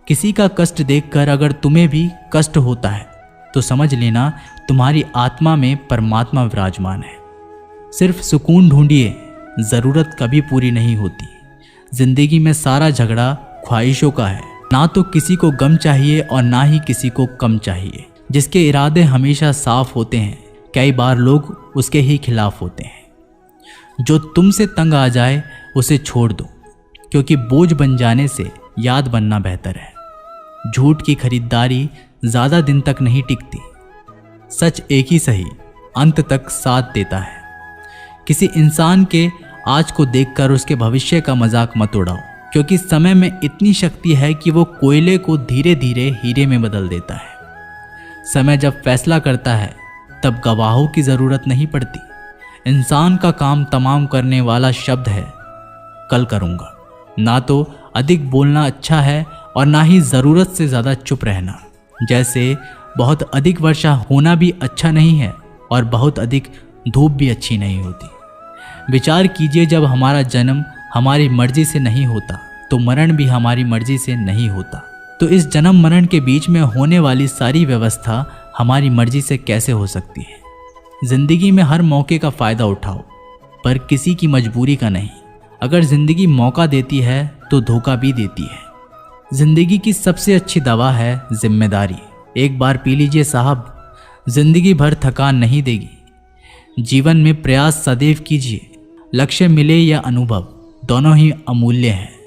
किसी का कष्ट देखकर अगर तुम्हें भी कष्ट होता है तो समझ लेना तुम्हारी आत्मा में परमात्मा विराजमान है। सिर्फ सुकून ढूंढिए, ज़रूरत कभी पूरी नहीं होती। जिंदगी में सारा झगड़ा ख्वाहिशों का है। ना तो किसी को गम चाहिए और ना ही किसी को कम चाहिए। जिसके इरादे हमेशा साफ होते हैं, कई बार लोग उसके ही खिलाफ होते हैं। जो तुमसे तंग आ जाए उसे छोड़ दो, क्योंकि बोझ बन जाने से याद बनना बेहतर है। झूठ की खरीदारी ज़्यादा दिन तक नहीं टिकती। सच एक ही सही अंत तक साथ देता है। किसी इंसान के आज को देखकर उसके भविष्य का मजाक मत उड़ाओ, क्योंकि समय में इतनी शक्ति है कि वो कोयले को धीरे धीरे हीरे में बदल देता है। समय जब फैसला करता है तब गवाहों की ज़रूरत नहीं पड़ती। इंसान का काम तमाम करने वाला शब्द है कल करूँगा। ना तो अधिक बोलना अच्छा है और ना ही ज़रूरत से ज़्यादा चुप रहना। जैसे बहुत अधिक वर्षा होना भी अच्छा नहीं है और बहुत अधिक धूप भी अच्छी नहीं होती। विचार कीजिए, जब हमारा जन्म हमारी मर्जी से नहीं होता तो मरण भी हमारी मर्जी से नहीं होता। तो इस जन्म मरण के बीच में होने वाली सारी व्यवस्था हमारी मर्जी से कैसे हो सकती है। जिंदगी में हर मौके का फ़ायदा उठाओ, पर किसी की मजबूरी का नहीं। अगर जिंदगी मौका देती है तो धोखा भी देती है। जिंदगी की सबसे अच्छी दवा है जिम्मेदारी। एक बार पी लीजिए साहब, जिंदगी भर थकान नहीं देगी। जीवन में प्रयास सदैव कीजिए। लक्ष्य मिले या अनुभव, दोनों ही अमूल्य हैं।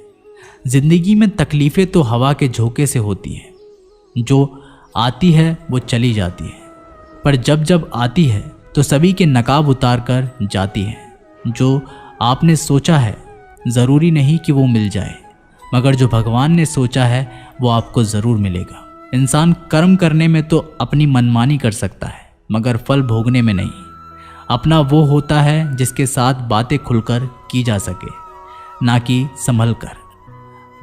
जिंदगी में तकलीफ़ें तो हवा के झोंके से होती हैं। जो आती है वो चली जाती है, पर जब जब आती है तो सभी के नकाब उतार कर जाती है। जो आपने सोचा है ज़रूरी नहीं कि वो मिल जाए, मगर जो भगवान ने सोचा है वो आपको ज़रूर मिलेगा। इंसान कर्म करने में तो अपनी मनमानी कर सकता है, मगर फल भोगने में नहीं। अपना वो होता है जिसके साथ बातें खुलकर की जा सके, ना कि संभल कर।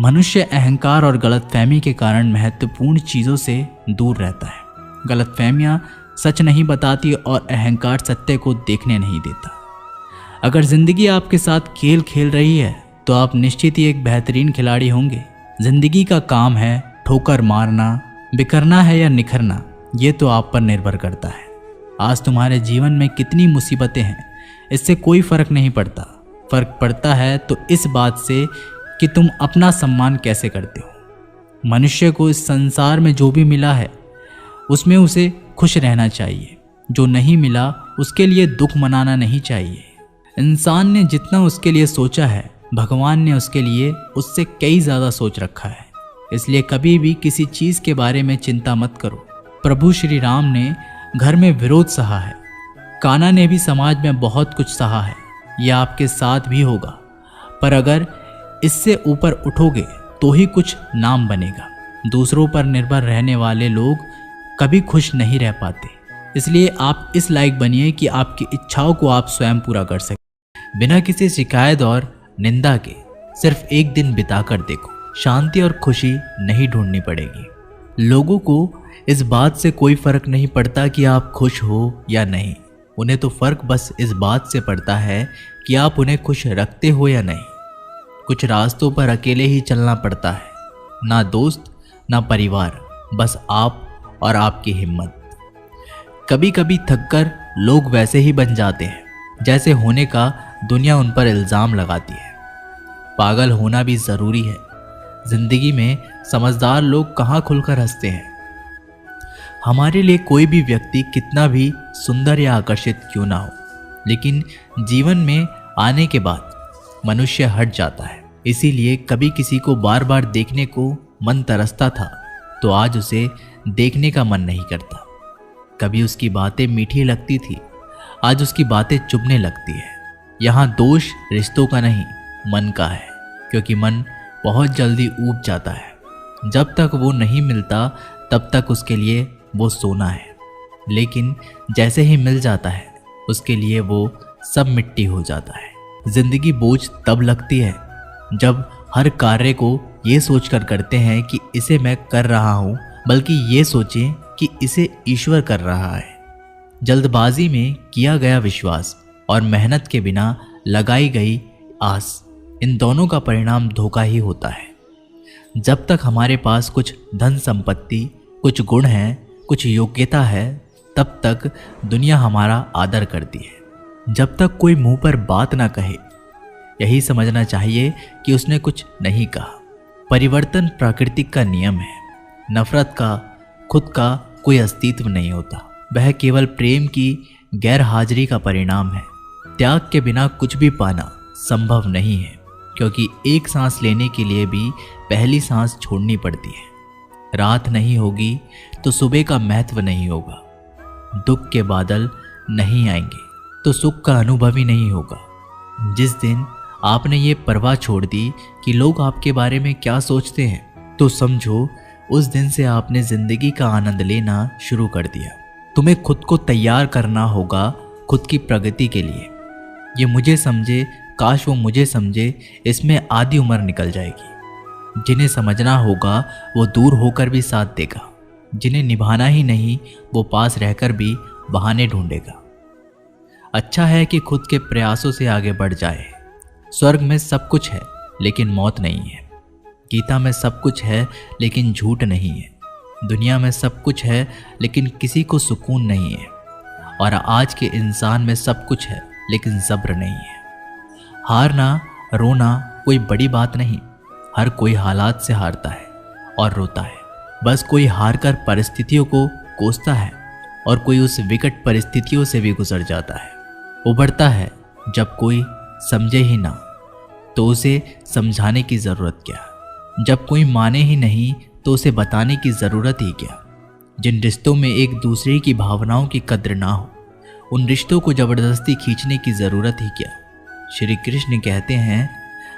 मनुष्य अहंकार और गलतफहमी के कारण महत्वपूर्ण चीज़ों से दूर रहता है। गलतफहमियां सच नहीं बताती और अहंकार सत्य को देखने नहीं देता। अगर जिंदगी आपके साथ खेल खेल रही है तो आप निश्चित ही एक बेहतरीन खिलाड़ी होंगे। जिंदगी का काम है ठोकर मारना, बिखरना है या निखरना, ये तो आप पर निर्भर करता है। आज तुम्हारे जीवन में कितनी मुसीबतें हैं, इससे कोई फर्क नहीं पड़ता। फर्क पड़ता है तो इस बात से कि तुम अपना सम्मान कैसे करते हो। मनुष्य को इस संसार में जो भी मिला है उसमें उसे खुश रहना चाहिए। जो नहीं मिला उसके लिए दुख मनाना नहीं चाहिए। इंसान ने जितना उसके लिए सोचा है, भगवान ने उसके लिए उससे कई ज़्यादा सोच रखा है। इसलिए कभी भी किसी चीज़ के बारे में चिंता मत करो। प्रभु श्री राम ने घर में विरोध सहा है, कान्हा ने भी समाज में बहुत कुछ सहा है। यह आपके साथ भी होगा, पर अगर इससे ऊपर उठोगे तो ही कुछ नाम बनेगा। दूसरों पर निर्भर रहने वाले लोग कभी खुश नहीं रह पाते। इसलिए आप इस लायक बनिए कि आपकी इच्छाओं को आप स्वयं पूरा कर सकें। बिना किसी शिकायत और निंदा के सिर्फ एक दिन बिताकर देखो, शांति और खुशी नहीं ढूंढनी पड़ेगी। लोगों को इस बात से कोई फर्क नहीं पड़ता कि आप खुश हो या नहीं। उन्हें तो फर्क बस इस बात से पड़ता है कि आप उन्हें खुश रखते हो या नहीं। कुछ रास्तों पर अकेले ही चलना पड़ता है, ना दोस्त ना परिवार, बस आप और आपकी हिम्मत। कभी कभी थककर लोग वैसे ही बन जाते हैं जैसे होने का दुनिया उन पर इल्ज़ाम लगाती है। पागल होना भी ज़रूरी है। जिंदगी में समझदार लोग कहाँ खुलकर हंसते हैं। हमारे लिए कोई भी व्यक्ति कितना भी सुंदर या आकर्षित क्यों ना हो, लेकिन जीवन में आने के बाद मनुष्य हट जाता है। इसीलिए कभी किसी को बार बार देखने को मन तरसता था तो आज उसे देखने का मन नहीं करता। कभी उसकी बातें मीठी लगती थी, आज उसकी बातें चुभने लगती है। यहाँ दोष रिश्तों का नहीं, मन का है, क्योंकि मन बहुत जल्दी ऊब जाता है। जब तक वो नहीं मिलता तब तक उसके लिए वो सोना है, लेकिन जैसे ही मिल जाता है उसके लिए वो सब मिट्टी हो जाता है। जिंदगी बोझ तब लगती है जब हर कार्य को ये सोचकर करते हैं कि इसे मैं कर रहा हूँ, बल्कि ये सोचें कि इसे ईश्वर कर रहा है। जल्दबाजी में किया गया विश्वास और मेहनत के बिना लगाई गई आस, इन दोनों का परिणाम धोखा ही होता है। जब तक हमारे पास कुछ धन संपत्ति, कुछ गुण हैं, कुछ योग्यता है, तब तक दुनिया हमारा आदर करती है। जब तक कोई मुंह पर बात ना कहे, यही समझना चाहिए कि उसने कुछ नहीं कहा। परिवर्तन प्राकृतिक का नियम है। नफरत का खुद का कोई अस्तित्व नहीं होता, वह केवल प्रेम की गैर हाजिरी का परिणाम है। त्याग के बिना कुछ भी पाना संभव नहीं है, क्योंकि एक सांस लेने के लिए भी पहली सांस छोड़नी पड़ती है। रात नहीं होगी तो सुबह का महत्व नहीं होगा। दुख के बादल नहीं आएंगे तो सुख का अनुभव ही नहीं होगा। जिस दिन आपने ये परवाह छोड़ दी कि लोग आपके बारे में क्या सोचते हैं, तो समझो उस दिन से आपने जिंदगी का आनंद लेना शुरू कर दिया। तुम्हें खुद को तैयार करना होगा खुद की प्रगति के लिए। ये मुझे समझे, काश वो मुझे समझे, इसमें आधी उम्र निकल जाएगी। जिन्हें समझना होगा वो दूर होकर भी साथ देगा, जिन्हें निभाना ही नहीं वो पास रहकर भी बहाने ढूंढेगा। अच्छा है कि खुद के प्रयासों से आगे बढ़ जाए। स्वर्ग में सब कुछ है लेकिन मौत नहीं है। गीता में सब कुछ है लेकिन झूठ नहीं है। दुनिया में सब कुछ है लेकिन किसी को सुकून नहीं है। और आज के इंसान में सब कुछ है लेकिन सब्र नहीं है। हारना रोना कोई बड़ी बात नहीं। हर कोई हालात से हारता है और रोता है। बस कोई हारकर परिस्थितियों को कोसता है और कोई उस विकट परिस्थितियों से भी गुजर जाता है। उभरता है जब कोई समझे ही ना तो उसे समझाने की ज़रूरत क्या। जब कोई माने ही नहीं तो उसे बताने की ज़रूरत ही क्या। जिन रिश्तों में एक दूसरे की भावनाओं की कद्र ना हो, उन रिश्तों को ज़बरदस्ती खींचने की ज़रूरत ही क्या। श्री कृष्ण कहते हैं,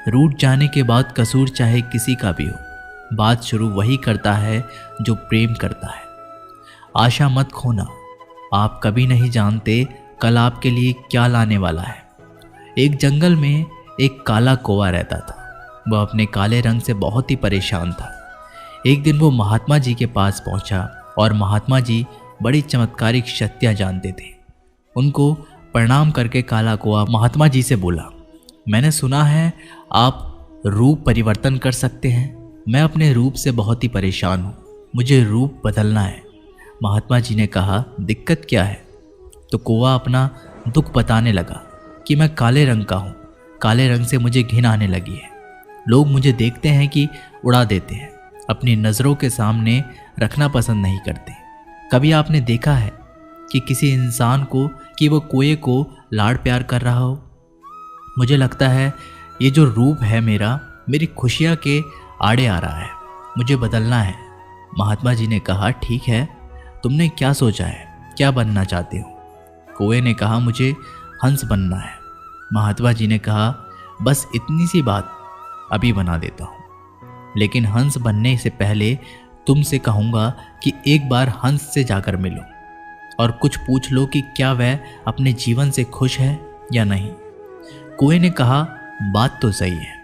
रूठ जाने के बाद कसूर चाहे किसी का भी हो, बात शुरू वही करता है जो प्रेम करता है। आशा मत खोना, आप कभी नहीं जानते कल आपके लिए क्या लाने वाला है। एक जंगल में एक काला कौवा रहता था। वह अपने काले रंग से बहुत ही परेशान था। एक दिन वो महात्मा जी के पास पहुंचा और महात्मा जी बड़ी चमत्कारिक शक्तियाँ जानते थे। उनको प्रणाम करके काला कौवा महात्मा जी से बोला, मैंने सुना है आप रूप परिवर्तन कर सकते हैं। मैं अपने रूप से बहुत ही परेशान हूँ, मुझे रूप बदलना है। महात्मा जी ने कहा, दिक्कत क्या है? तो कौवा अपना दुख बताने लगा कि मैं काले रंग का हूँ, काले रंग से मुझे घिन आने लगी है। लोग मुझे देखते हैं कि उड़ा देते हैं, अपनी नज़रों के सामने रखना पसंद नहीं करते। कभी आपने देखा है कि किसी इंसान को कि वो कोए को लाड़ प्यार कर रहा हो? मुझे लगता है ये जो रूप है मेरी खुशियाँ के आड़े आ रहा है, मुझे बदलना है। महात्मा जी ने कहा, ठीक है, तुमने क्या सोचा है, क्या बनना चाहते हो? कौवे ने कहा, मुझे हंस बनना है। महात्मा जी ने कहा, बस इतनी सी बात, अभी बना देता हूँ, लेकिन हंस बनने से पहले तुमसे कहूँगा कि एक बार हंस से जाकर मिलो और कुछ पूछ लो कि क्या वह अपने जीवन से खुश है या नहीं। कौवे ने कहा, बात तो सही है।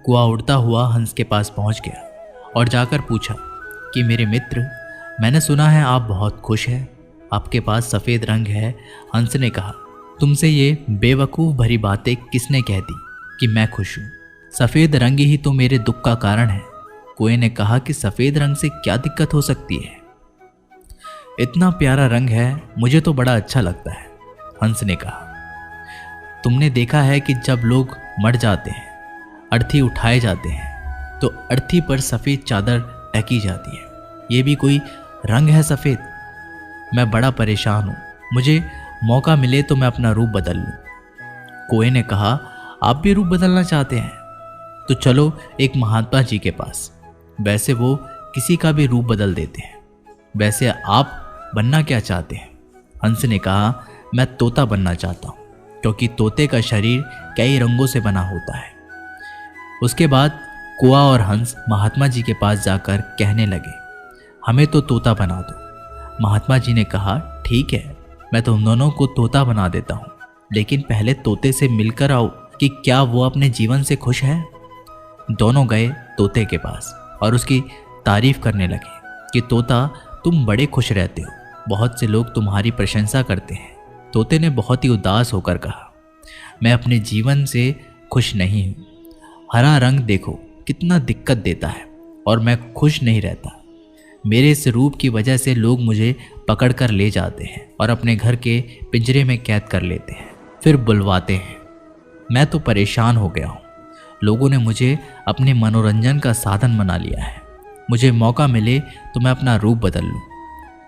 कौवा उड़ता हुआ हंस के पास पहुंच गया और जाकर पूछा कि मेरे मित्र, मैंने सुना है आप बहुत खुश हैं, आपके पास सफ़ेद रंग है। हंस ने कहा, तुमसे ये बेवकूफ़ भरी बातें किसने कह दी कि मैं खुश हूँ? सफ़ेद रंग ही तो मेरे दुख का कारण है। कौवे ने कहा कि सफ़ेद रंग से क्या दिक्कत हो सकती है? इतना प्यारा रंग है, मुझे तो बड़ा अच्छा लगता है। हंस ने कहा, तुमने देखा है कि जब लोग मर जाते हैं, अर्थी उठाए जाते हैं, तो अर्थी पर सफ़ेद चादर ढकी जाती है। ये भी कोई रंग है सफ़ेद? मैं बड़ा परेशान हूँ, मुझे मौका मिले तो मैं अपना रूप बदल लूँ। कौवे ने कहा, आप भी रूप बदलना चाहते हैं? तो चलो एक महात्मा जी के पास, वैसे वो किसी का भी रूप बदल देते हैं। वैसे आप बनना क्या चाहते हैं? हंस ने कहा, मैं तोता बनना चाहता हूँ, क्योंकि तोते का शरीर कई रंगों से बना होता है। उसके बाद कौवा और हंस महात्मा जी के पास जाकर कहने लगे, हमें तो तोता बना दो। महात्मा जी ने कहा, ठीक है, मैं तुम दोनों को तोता बना देता हूँ, लेकिन पहले तोते से मिलकर आओ कि क्या वो अपने जीवन से खुश है। दोनों गए तोते के पास और उसकी तारीफ करने लगे कि तोता, तुम बड़े खुश रहते हो, बहुत से लोग तुम्हारी प्रशंसा करते हैं। तोते ने बहुत ही उदास होकर कहा, मैं अपने जीवन से खुश नहीं हूँ। हरा रंग देखो कितना दिक्कत देता है और मैं खुश नहीं रहता। मेरे इस रूप की वजह से लोग मुझे पकड़ कर ले जाते हैं और अपने घर के पिंजरे में कैद कर लेते हैं, फिर बुलवाते हैं। मैं तो परेशान हो गया हूँ। लोगों ने मुझे अपने मनोरंजन का साधन बना लिया है। मुझे मौका मिले तो मैं अपना रूप बदल लूँ।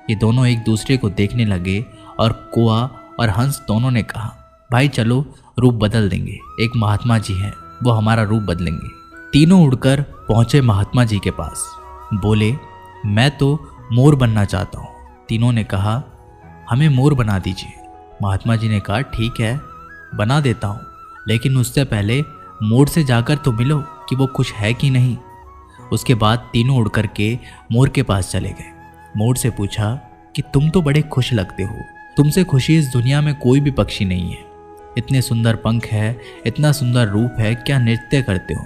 ये दोनों एक दूसरे को देखने लगे और कौवा और हंस दोनों ने कहा, भाई चलो रूप बदल देंगे, एक महात्मा जी हैं, वो हमारा रूप बदलेंगे। तीनों उड़कर पहुंचे महात्मा जी के पास, बोले, मैं तो मोर बनना चाहता हूँ। तीनों ने कहा, हमें मोर बना दीजिए। महात्मा जी ने कहा, ठीक है, बना देता हूँ, लेकिन उससे पहले मोर से जाकर तो मिलो कि वो खुश है कि नहीं। उसके बाद तीनों उड़ कर के मोर के पास चले गए। मोर से पूछा कि तुम तो बड़े खुश लगते हो, तुमसे खुशी इस दुनिया में कोई भी पक्षी नहीं है। इतने सुंदर पंख है, इतना सुंदर रूप है, क्या नृत्य करते हो?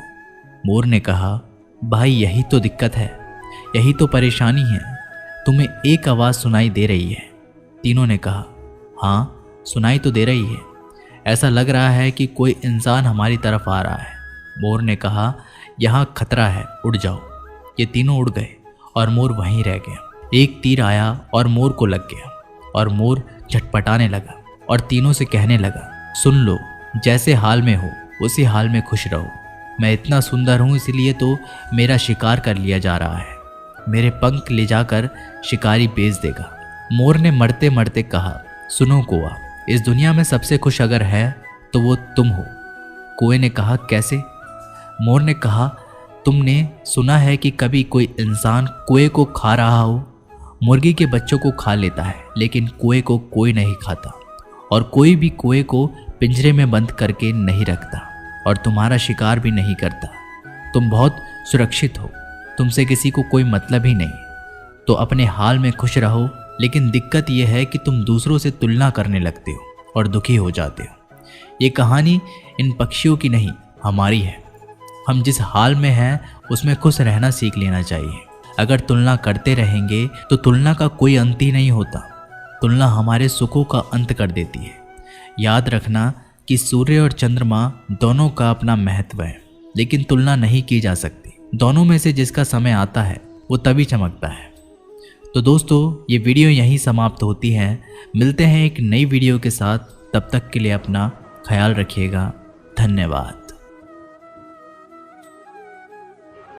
मोर ने कहा, भाई यही तो दिक्कत है, यही तो परेशानी है, तुम्हें एक आवाज़ सुनाई दे रही है। तीनों ने कहा, हाँ सुनाई तो दे रही है, ऐसा लग रहा है कि कोई इंसान हमारी तरफ आ रहा है। मोर ने कहा, यहाँ खतरा है, उड़ जाओ। ये तीनों उड़ गए और मोर वहीं रह गया। एक तीर आया और मोर को लग गया और मोर झटपटाने लगा और तीनों से कहने लगा, सुन लो, जैसे हाल में हो उसी हाल में खुश रहो। मैं इतना सुंदर हूँ इसलिए तो मेरा शिकार कर लिया जा रहा है, मेरे पंख ले जाकर शिकारी बेच देगा। मोर ने मरते मरते कहा, सुनो कौवा, इस दुनिया में सबसे खुश अगर है तो वो तुम हो। कौवे ने कहा, कैसे? मोर ने कहा, तुमने सुना है कि कभी कोई इंसान कौवे को खा रहा हो? मुर्गी के बच्चों को खा लेता है, लेकिन कौवे को कोई नहीं खाता, और कोई भी कौवे को पिंजरे में बंद करके नहीं रखता और तुम्हारा शिकार भी नहीं करता। तुम बहुत सुरक्षित हो, तुमसे किसी को कोई मतलब ही नहीं, तो अपने हाल में खुश रहो। लेकिन दिक्कत यह है कि तुम दूसरों से तुलना करने लगते हो और दुखी हो जाते हो। ये कहानी इन पक्षियों की नहीं हमारी है। हम जिस हाल में हैं उसमें खुश रहना सीख लेना चाहिए। अगर तुलना करते रहेंगे तो तुलना का कोई अंत ही नहीं होता। तुलना हमारे सुखों का अंत कर देती है। याद रखना कि सूर्य और चंद्रमा दोनों का अपना महत्व है, लेकिन तुलना नहीं की जा सकती। दोनों में से जिसका समय आता है वो तभी चमकता है। तो दोस्तों, ये वीडियो यहीं समाप्त होती है। मिलते हैं एक नई वीडियो के साथ। तब तक के लिए अपना ख्याल रखिएगा। धन्यवाद।